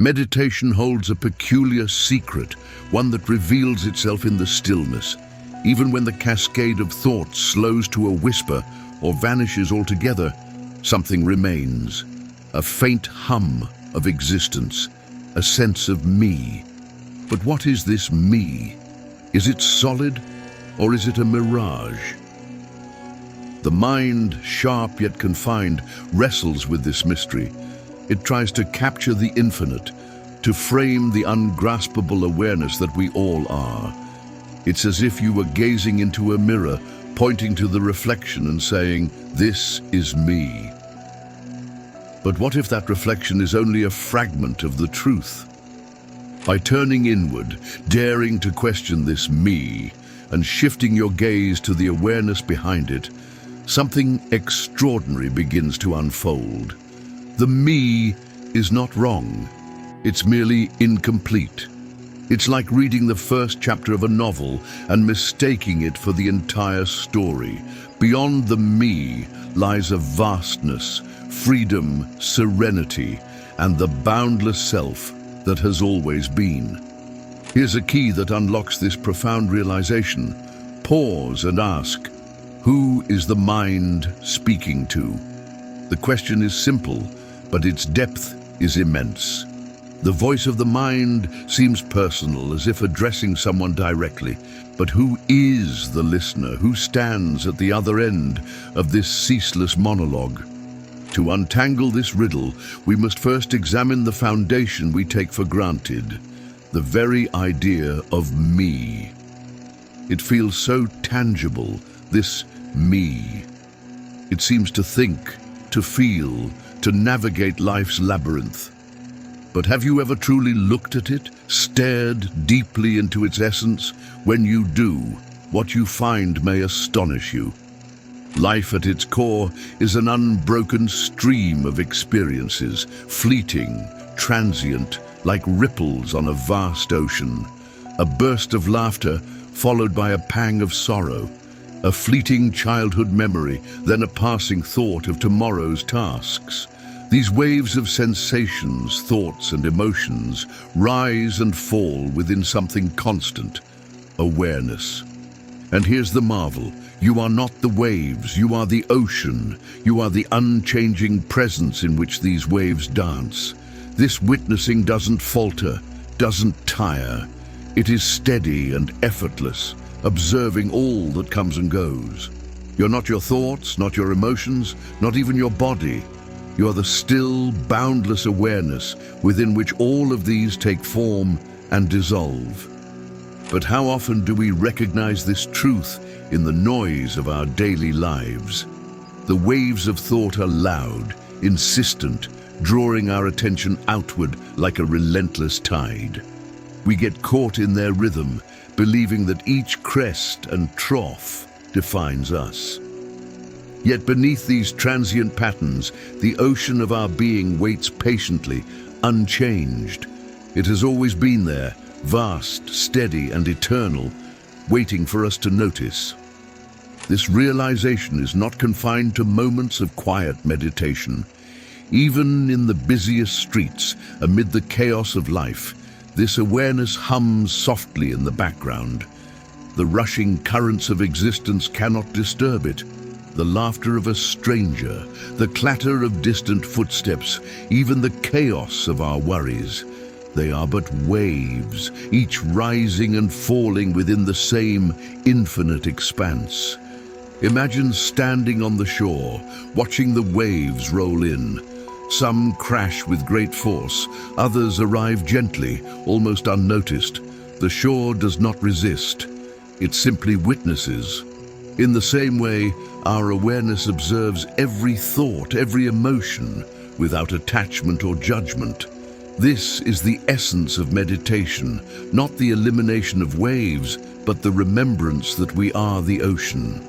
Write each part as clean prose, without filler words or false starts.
Meditation holds a peculiar secret, one that reveals itself in the stillness. Even when the cascade of thoughts slows to a whisper or vanishes altogether, something remains. A faint hum of existence, a sense of me. But what is this me? Is it solid, or is it a mirage? The mind, sharp yet confined, wrestles with this mystery. It tries to capture the infinite, to frame the ungraspable awareness that we all are. It's as if you were gazing into a mirror, pointing to the reflection and saying, "This is me." But what if that reflection is only a fragment of the truth? By turning inward, daring to question this me, and shifting your gaze to the awareness behind it, something extraordinary begins to unfold. The me is not wrong. It's merely incomplete. It's like reading the first chapter of a novel and mistaking it for the entire story. Beyond the me lies a vastness, freedom, serenity, and the boundless self that has always been. Here's a key that unlocks this profound realization. Pause and ask, who is the mind speaking to? The question is simple, but its depth is immense. The voice of the mind seems personal, as if addressing someone directly. But who is the listener? Who stands at the other end of this ceaseless monologue? To untangle this riddle, we must first examine the foundation we take for granted, the very idea of me. It feels so tangible, this me. It seems to think, to feel, to navigate life's labyrinth. But have you ever truly looked at it, stared deeply into its essence? When you do, what you find may astonish you. Life at its core is an unbroken stream of experiences, fleeting, transient, like ripples on a vast ocean. A burst of laughter followed by a pang of sorrow, a fleeting childhood memory, then a passing thought of tomorrow's tasks. These waves of sensations, thoughts, and emotions rise and fall within something constant, awareness. And here's the marvel. You are not the waves, you are the ocean. You are the unchanging presence in which these waves dance. This witnessing doesn't falter, doesn't tire. It is steady and effortless, observing all that comes and goes. You're not your thoughts, not your emotions, not even your body. You are the still, boundless awareness within which all of these take form and dissolve. But how often do we recognize this truth in the noise of our daily lives? The waves of thought are loud, insistent, drawing our attention outward like a relentless tide. We get caught in their rhythm, believing that each crest and trough defines us. Yet beneath these transient patterns, the ocean of our being waits patiently, unchanged. It has always been there, vast, steady, and eternal, waiting for us to notice. This realization is not confined to moments of quiet meditation. Even in the busiest streets, amid the chaos of life, this awareness hums softly in the background. The rushing currents of existence cannot disturb it. The laughter of a stranger, the clatter of distant footsteps, even the chaos of our worries. They are but waves, each rising and falling within the same infinite expanse. Imagine standing on the shore, watching the waves roll in. Some crash with great force, others arrive gently, almost unnoticed. The shore does not resist, it simply witnesses. In the same way, our awareness observes every thought, every emotion, without attachment or judgment. This is the essence of meditation, not the elimination of waves, but the remembrance that we are the ocean.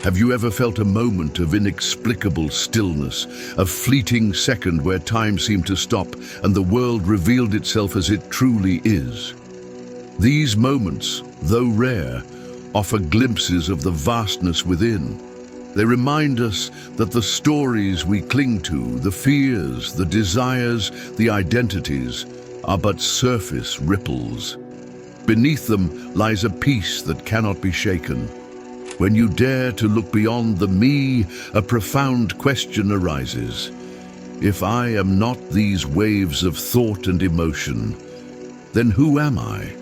Have you ever felt a moment of inexplicable stillness, a fleeting second where time seemed to stop and the world revealed itself as it truly is? These moments, though rare, offer glimpses of the vastness within. They remind us that the stories we cling to, the fears, the desires, the identities, are but surface ripples. Beneath them lies a peace that cannot be shaken. When you dare to look beyond the me, a profound question arises. If I am not these waves of thought and emotion, then who am I?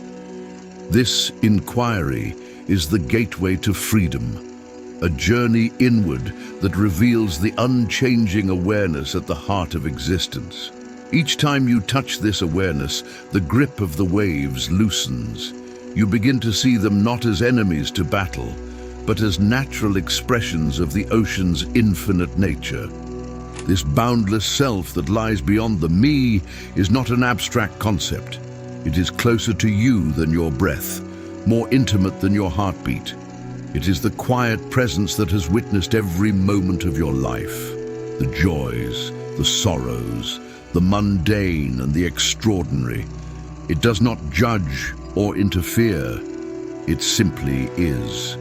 This inquiry is the gateway to freedom, a journey inward that reveals the unchanging awareness at the heart of existence. Each time you touch this awareness, the grip of the waves loosens. You begin to see them not as enemies to battle, but as natural expressions of the ocean's infinite nature. This boundless self that lies beyond the me is not an abstract concept. It is closer to you than your breath, more intimate than your heartbeat. It is the quiet presence that has witnessed every moment of your life, the joys, the sorrows, the mundane and the extraordinary. It does not judge or interfere. It simply is.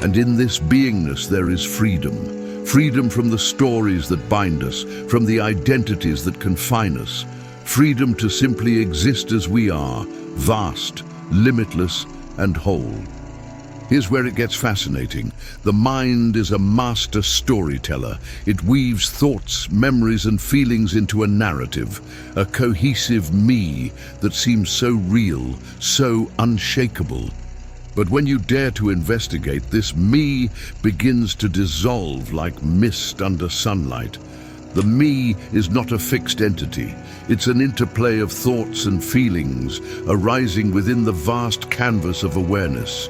And in this beingness there is freedom. Freedom from the stories that bind us, from the identities that confine us. Freedom to simply exist as we are, vast, limitless, and whole. Here's where it gets fascinating. The mind is a master storyteller. It weaves thoughts, memories, and feelings into a narrative, a cohesive me that seems so real, so unshakable. But when you dare to investigate, this me begins to dissolve like mist under sunlight. The me is not a fixed entity. It's an interplay of thoughts and feelings arising within the vast canvas of awareness.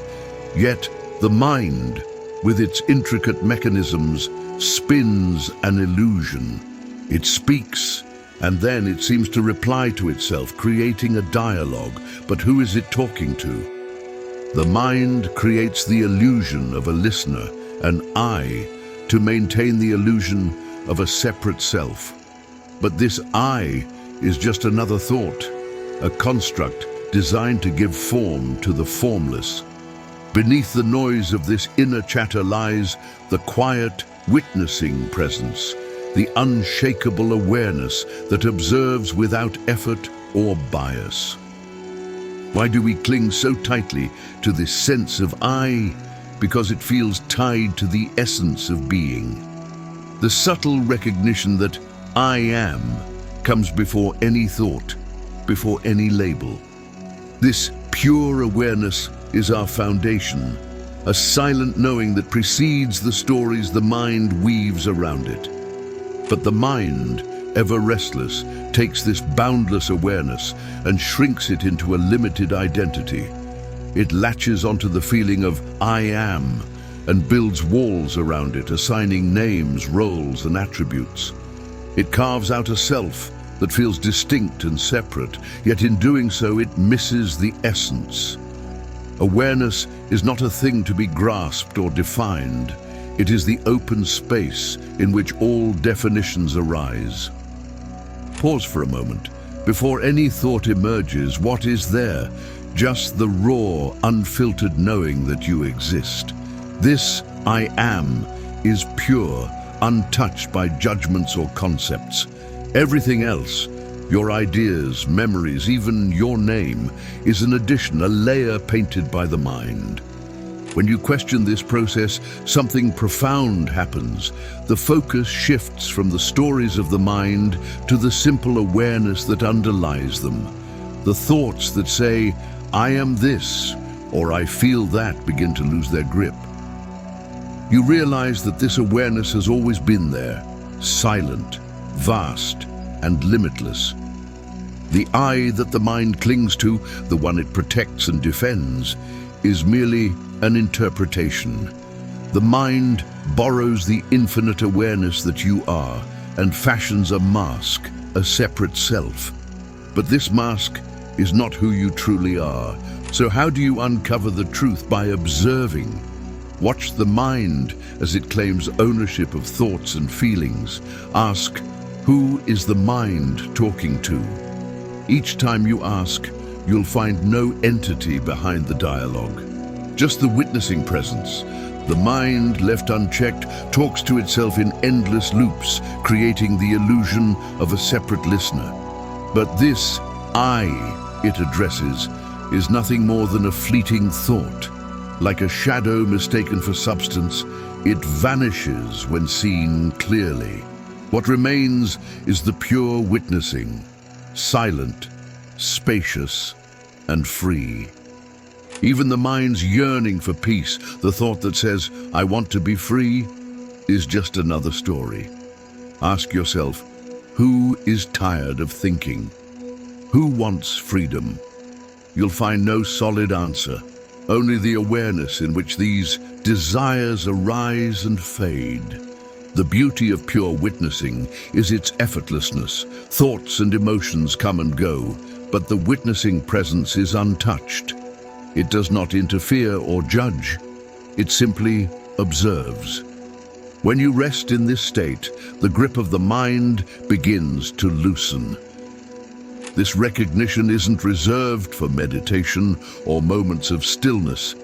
Yet the mind, with its intricate mechanisms, spins an illusion. It speaks, and then it seems to reply to itself, creating a dialogue. But who is it talking to? The mind creates the illusion of a listener, an I, to maintain the illusion of a separate self. But this I is just another thought, a construct designed to give form to the formless. Beneath the noise of this inner chatter lies the quiet, witnessing presence, the unshakable awareness that observes without effort or bias. Why do we cling so tightly to this sense of I? Because it feels tied to the essence of being. The subtle recognition that I am comes before any thought, before any label. This pure awareness is our foundation, a silent knowing that precedes the stories the mind weaves around it. But the mind, ever restless, takes this boundless awareness and shrinks it into a limited identity. It latches onto the feeling of I am and builds walls around it, assigning names, roles, and attributes. It carves out a self that feels distinct and separate, yet in doing so it misses the essence. Awareness is not a thing to be grasped or defined. It is the open space in which all definitions arise. Pause for a moment. Before any thought emerges, what is there? Just the raw, unfiltered knowing that you exist. This I am is pure, untouched by judgments or concepts. Everything else, your ideas, memories, even your name, is an addition, a layer painted by the mind. When you question this process, something profound happens. The focus shifts from the stories of the mind to the simple awareness that underlies them. The thoughts that say, I am this, or I feel that, begin to lose their grip. You realize that this awareness has always been there, silent, vast, and limitless. The I that the mind clings to, the one it protects and defends, is merely an interpretation. The mind borrows the infinite awareness that you are and fashions a mask, a separate self. But this mask is not who you truly are. So how do you uncover the truth? By observing. Watch the mind as it claims ownership of thoughts and feelings. Ask, who is the mind talking to? Each time you ask, you'll find no entity behind the dialogue. Just the witnessing presence, The mind, left unchecked, talks to itself in endless loops, creating the illusion of a separate listener. But this I it addresses is nothing more than a fleeting thought. Like a shadow mistaken for substance, it vanishes when seen clearly. What remains is the pure witnessing, silent, spacious, and free. Even the mind's yearning for peace, the thought that says, "I want to be free," is just another story. Ask yourself, who is tired of thinking? Who wants freedom? You'll find no solid answer, only the awareness in which these desires arise and fade. The beauty of pure witnessing is its effortlessness. Thoughts and emotions come and go, but the witnessing presence is untouched. It does not interfere or judge. It simply observes. When you rest in this state, the grip of the mind begins to loosen. This recognition isn't reserved for meditation or moments of stillness.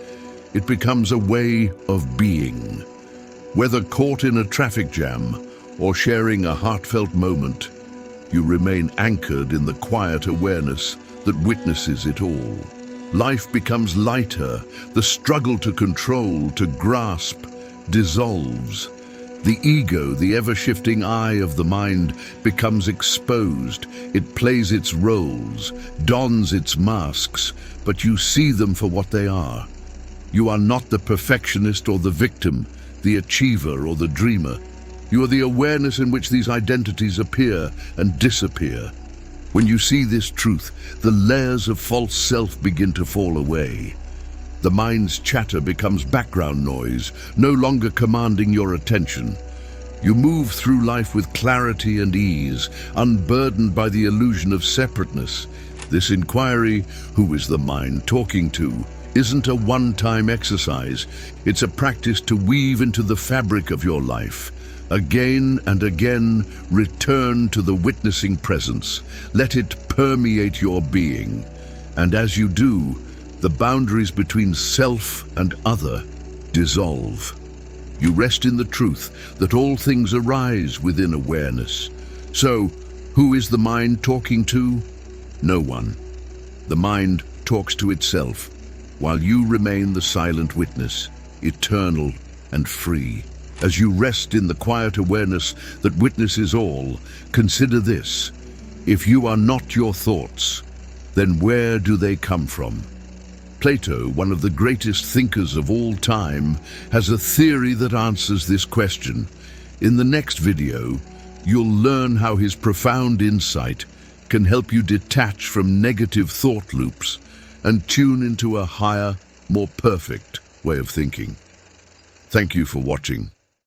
It becomes a way of being. Whether caught in a traffic jam or sharing a heartfelt moment, you remain anchored in the quiet awareness that witnesses it all. Life becomes lighter. The struggle to control, to grasp, dissolves. The ego, the ever-shifting eye of the mind, becomes exposed. It plays its roles, dons its masks, but you see them for what they are. You are not the perfectionist or the victim, the achiever or the dreamer. You are the awareness in which these identities appear and disappear. When you see this truth, the layers of false self begin to fall away. The mind's chatter becomes background noise, no longer commanding your attention. You move through life with clarity and ease, unburdened by the illusion of separateness. This inquiry, who is the mind talking to, isn't a one-time exercise. It's a practice to weave into the fabric of your life. Again and again, return to the witnessing presence. Let it permeate your being. And as you do, the boundaries between self and other dissolve. You rest in the truth that all things arise within awareness. So, who is the mind talking to? No one. The mind talks to itself, while you remain the silent witness, eternal and free. As you rest in the quiet awareness that witnesses all, consider this. If you are not your thoughts, then where do they come from? Plato, one of the greatest thinkers of all time, has a theory that answers this question. In the next video, you'll learn how his profound insight can help you detach from negative thought loops and tune into a higher, more perfect way of thinking. Thank you for watching.